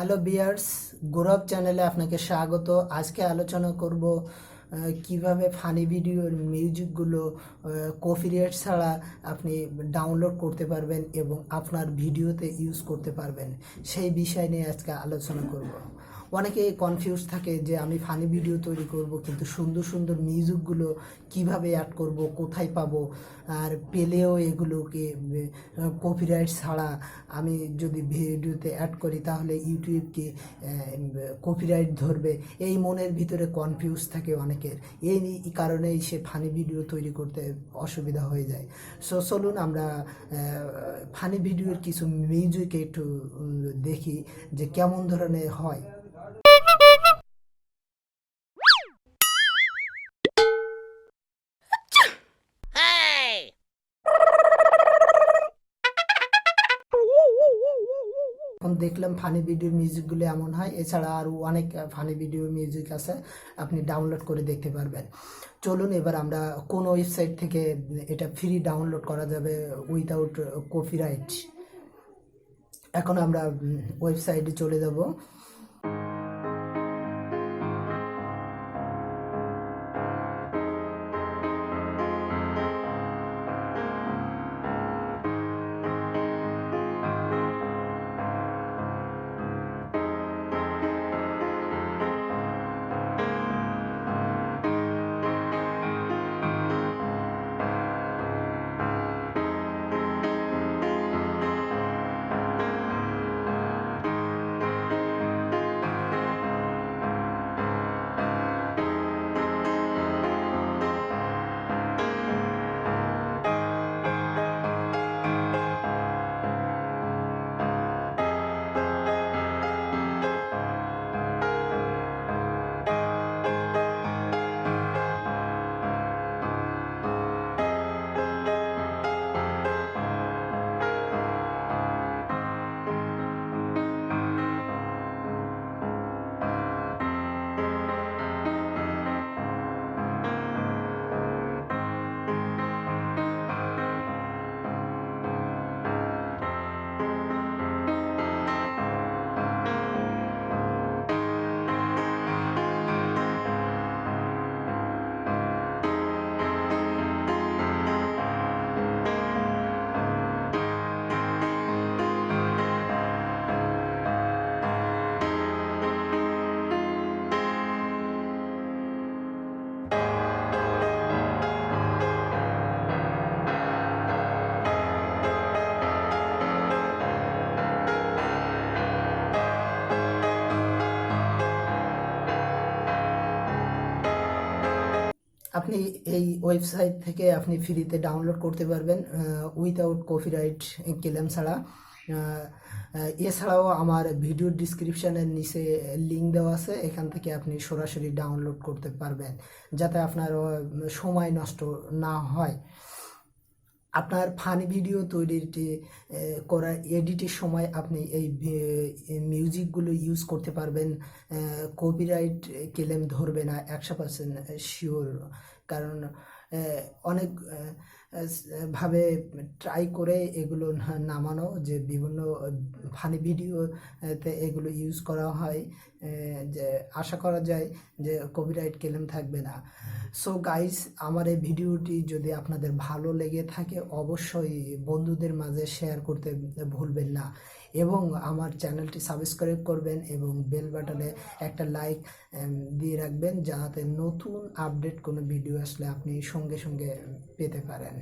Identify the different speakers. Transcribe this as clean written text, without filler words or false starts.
Speaker 1: Hello বিয়ার্স, গৌরব চ্যানেলে আপনাকে স্বাগত। আজকে আলোচনা করব কিভাবে ফানি ভিডিওর মিউজিকগুলো কপিরাইট ছাড়া আপনি ডাউনলোড করতে পারবেন এবং আপনার ভিডিওতে ইউজ করতে পারবেন, সেই বিষয় নিয়ে আজকে আলোচনা করব। অনেকে কনফিউজ থাকে যে আমি ফানি ভিডিও তৈরি করব, কিন্তু সুন্দর সুন্দর মিউজিকগুলো কিভাবে অ্যাড করব, কোথায় পাবো, আর পেলেও এগুলোকে কপিরাইট ছাড়া আমি যদি ভিডিওতে অ্যাড করি তাহলে ইউটিউবকে কপিরাইট ধরবে। এই মনের ভিতরে কনফিউজ থাকে অনেকের, এই কারণেই সে ফানি ভিডিও তৈরি করতে অসুবিধা হয়ে যায়। সো চলুন আমরা ফানি ভিডিওর কিছু মিউজিক একটু দেখি যে কেমন ধরনের হয়। এখন দেখলাম ফানি ভিডিওর মিউজিকগুলো এমন হয়, এছাড়া আরও অনেক ফানি ভিডিও মিউজিক আছে, আপনি ডাউনলোড করে দেখতে পারবেন। চলুন এবার আমরা কোন ওয়েবসাইট থেকে এটা ফ্রি ডাউনলোড করা যাবে উইথাউট কপিরাইট। এখন আমরা ওয়েবসাইটে চলে যাব। আপনি এই ওয়েবসাইট থেকে আপনি ফ্রিতে ডাউনলোড করতে পারবেন উইথাউট কপিরাইট ক্লেম ছাড়া। এছাড়াও আমার ভিডিও ডিসক্রিপশানের নিচে লিঙ্ক দেওয়া আছে, এখান থেকে আপনি সরাসরি ডাউনলোড করতে পারবেন, যাতে আপনার সময় নষ্ট না হয়। আপনার ফানি ভিডিও তৈরিটি করার এডিটের সময় আপনি এই মিউজিকগুলো ইউজ করতে পারবেন, কপিরাইট ক্লেম ধরবে না 100% শিওর। কারণ অনেক ভাবে ট্রাই করে এগুলো নামানো, যে বিভিন্ন ফানি ভিডিওতে এগুলো ইউজ করা হয়, যে আশা করা যায় যে কপিরাইট ক্লেম থাকবে না। সো গাইস, আমার এই ভিডিওটি যদি আপনাদের ভালো লেগে থাকে অবশ্যই বন্ধুদের মাঝে শেয়ার করতে ভুলবেন না, এবং আমার চ্যানেলটি সাবস্ক্রাইব করবেন এবং বেল বাটনে একটা লাইক দিয়ে রাখবেন, যাতে নতুন আপডেট কোনো ভিডিও আসলে আপনি সঙ্গে সঙ্গে পেতে পারেন।